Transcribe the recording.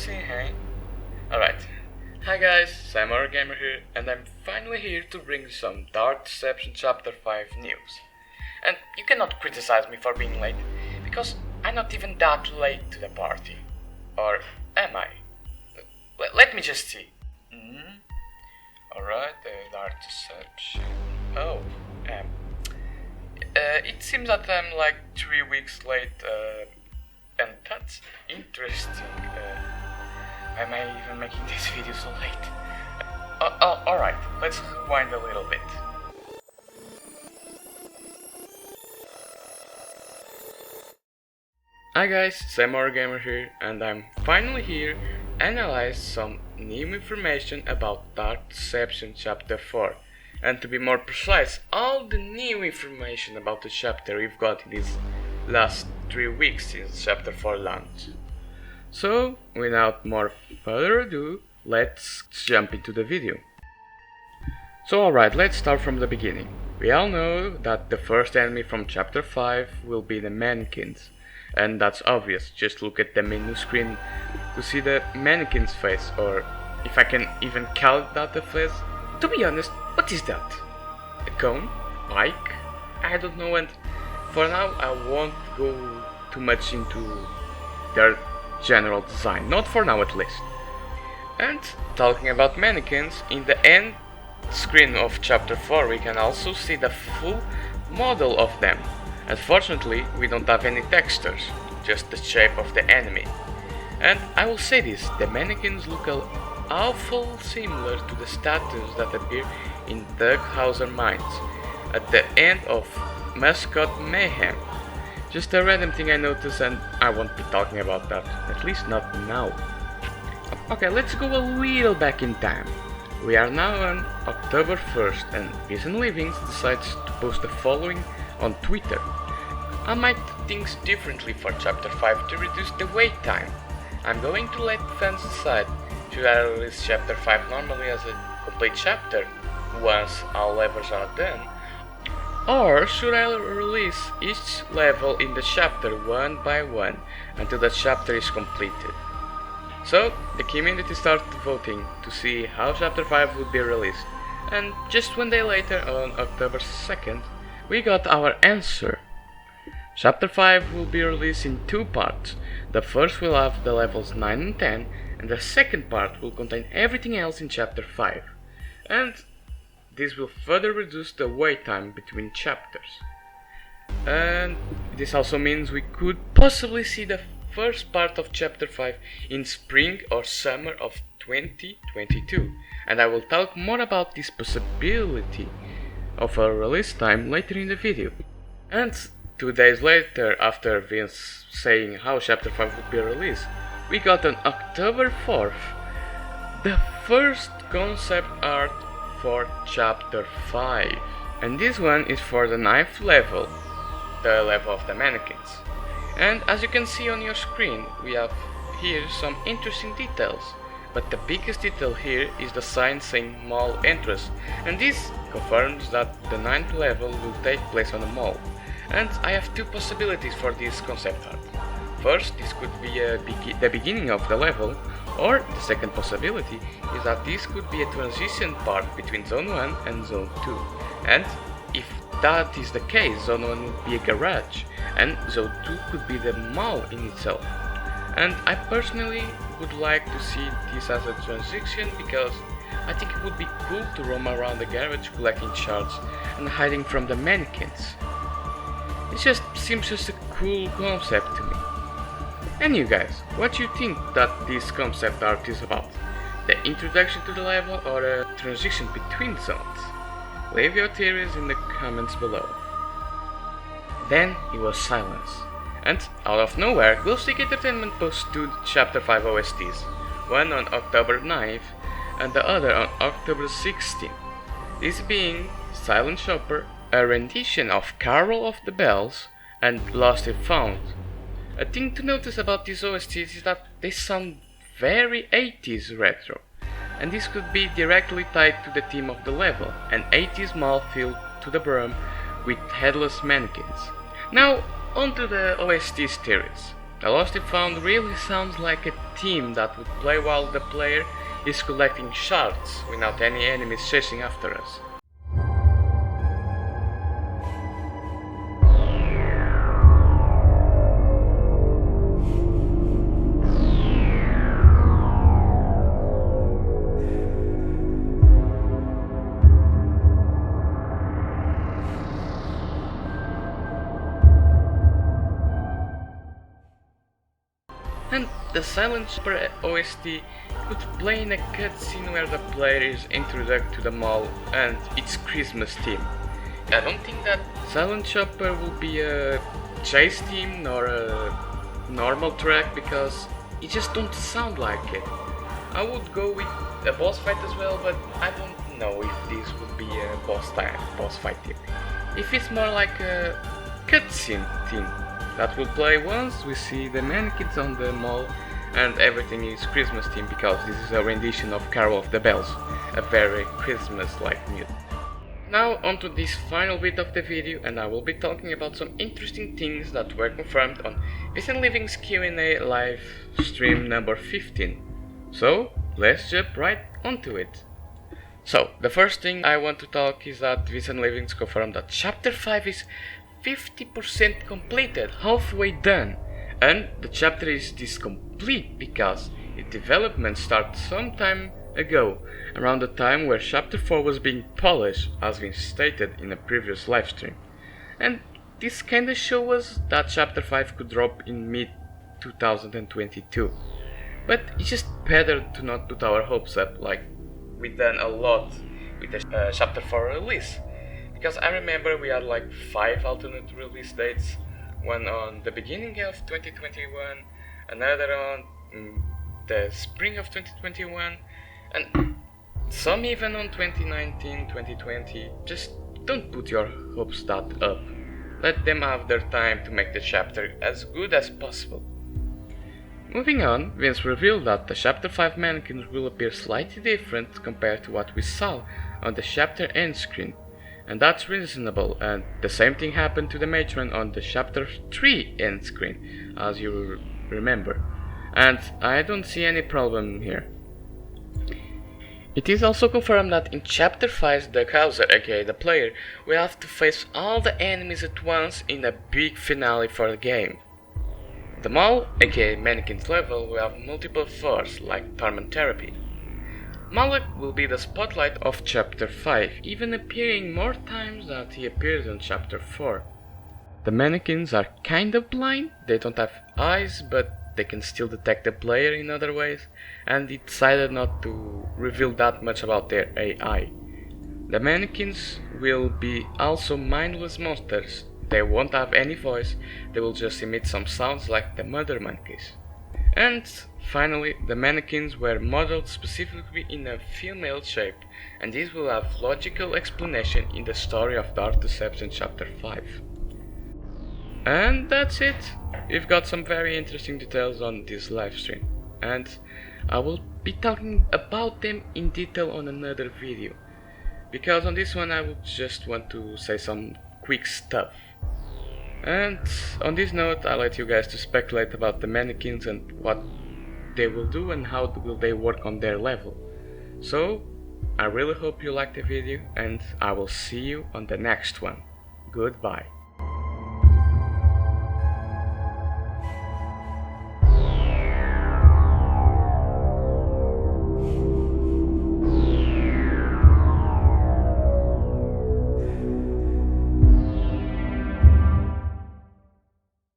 Analysing, hey? Alright. Hi guys, Sam Gamer here, and I'm finally here to bring some Dark Deception Chapter 5 news. And you cannot criticize me for being late, because I'm not even that late to the party. Or am I? Let me just see. Alright, Dark Deception. Oh, it seems that I'm like 3 weeks late, and that's interesting. Why am I even making this video so late? Alright, let's rewind a little bit. Hi guys, Sam Gamer here, and I'm finally here to analyze some new information about Dark Deception Chapter 4. And to be more precise, all the new information about the chapter we've got in these last 3 weeks since Chapter 4 launched. So, without more further ado, let's jump into the video. So alright, let's start from the beginning. We all know that the first enemy from Chapter 5 will be the mannequins. And that's obvious, just look at the menu screen to see the mannequin's face, or if I can even call that a face. To be honest, what is that? A cone? Bike? I don't know, and for now I won't go too much into their general design, not for now at least. And talking about mannequins, in the end screen of Chapter 4 we can also see the full model of them. Unfortunately, we don't have any textures, just the shape of the enemy. And I will say this, the mannequins look awful similar to the statues that appear in Doug Hauser Mines at the end of Mascot Mayhem. Just a random thing I noticed, and I won't be talking about that, at least not now. Okay, let's go a little back in time. We are now on October 1st, and Vision Livings decides to post the following on Twitter. I might do things differently for Chapter 5 to reduce the wait time. I'm going to let fans decide. Should I release Chapter 5 normally as a complete chapter, once all levels are done? Or should I release each level in the chapter one by one until the chapter is completed? So, the community started voting to see how Chapter 5 would be released, and just one day later, on October 2nd, we got our answer. Chapter 5 will be released in 2 parts. The first will have the levels 9 and 10, and the second part will contain everything else in Chapter 5. And this will further reduce the wait time between chapters. And this also means we could possibly see the first part of Chapter 5 in spring or summer of 2022. And I will talk more about this possibility of a release time later in the video. And 2 days later, after Vince saying how Chapter 5 would be released, we got on October 4th the first concept art for Chapter 5. And this one is for the 9th level, the level of the mannequins. And as you can see on your screen, we have here some interesting details. But the biggest detail here is the sign saying mall entrance, and this confirms that the 9th level will take place on a mall. And I have 2 possibilities for this concept art. First, this could be the beginning of the level, or the second possibility is that this could be a transition part between Zone 1 and Zone 2. And if that is the case, Zone 1 would be a garage, and Zone 2 could be the mall in itself. And I personally would like to see this as a transition because I think it would be cool to roam around the garage collecting shards and hiding from the mannequins. It just seems just a cool concept to me. And you guys, what do you think that this concept art is about? The introduction to the level or a transition between zones? Leave your theories in the comments below. Then it was silence. And out of nowhere, Glowstick Entertainment posted 2 Chapter 5 OSTs, one on October 9th and the other on October 16th. This being Silent Shopper, a rendition of Carol of the Bells, and Lost If Found. A thing to notice about these OSTs is that they sound very 80s retro, and this could be directly tied to the theme of the level, an 80s mall filled to the brim with headless mannequins. Now, onto the OST's theories. The Lost and Found really sounds like a theme that would play while the player is collecting shards without any enemies chasing after us. And the Silent Super OST could play in a cutscene where the player is introduced to the mall and its Christmas theme. I don't think that Silent Shopper will be a chase theme nor a normal track because it just don't sound like it. I would go with a boss fight as well, but I don't know if this would be a boss fight theme. If it's more like a cutscene theme that will play once we see the mannequins on the mall and everything is Christmas themed because this is a rendition of Carol of the Bells, a very Christmas-like music. Now onto this final bit of the video, and I will be talking about some interesting things that were confirmed on Vincent Living's Q&A live stream number 15. So let's jump right onto it. So the first thing I want to talk is that Vincent Living's confirmed that Chapter 5 is 50% completed, halfway done, and the chapter is this complete because its development started some time ago, around the time where Chapter 4 was being polished, as been stated in a previous livestream. And this kinda shows us that Chapter 5 could drop in mid 2022. But it's just better to not put our hopes up like we've done a lot with the Chapter 4 release. Because I remember we had like 5 alternate release dates, one on the beginning of 2021, another on the spring of 2021, and some even on 2019, 2020. Just don't put your hopes that up. Let them have their time to make the chapter as good as possible. Moving on, Vince revealed that the Chapter 5 mannequins will appear slightly different compared to what we saw on the chapter end screen. And that's reasonable, and the same thing happened to the matron on the Chapter 3 end screen, as you remember. And I don't see any problem here. It is also confirmed that in Chapter 5 the Hauser, aka the player, will have to face all the enemies at once in a big finale for the game. The mall, aka Mannequin's level, will have multiple floors, like Torment Therapy. Malak will be the spotlight of Chapter 5, even appearing more times than he appears in Chapter 4. The mannequins are kind of blind, they don't have eyes, but they can still detect the player in other ways, and he decided not to reveal that much about their AI. The mannequins will be also mindless monsters. They won't have any voice, they will just emit some sounds like the mother monkeys. And finally, the mannequins were modeled specifically in a female shape, and this will have logical explanation in the story of Dark Deception Chapter 5. And that's it. We've got some very interesting details on this livestream, and I will be talking about them in detail on another video, because on this one I would just want to say some quick stuff. And on this note, I'll let you guys to speculate about the mannequins and what they will do and how will they work on their level. So, I really hope you liked the video, and I will see you on the next one. Goodbye.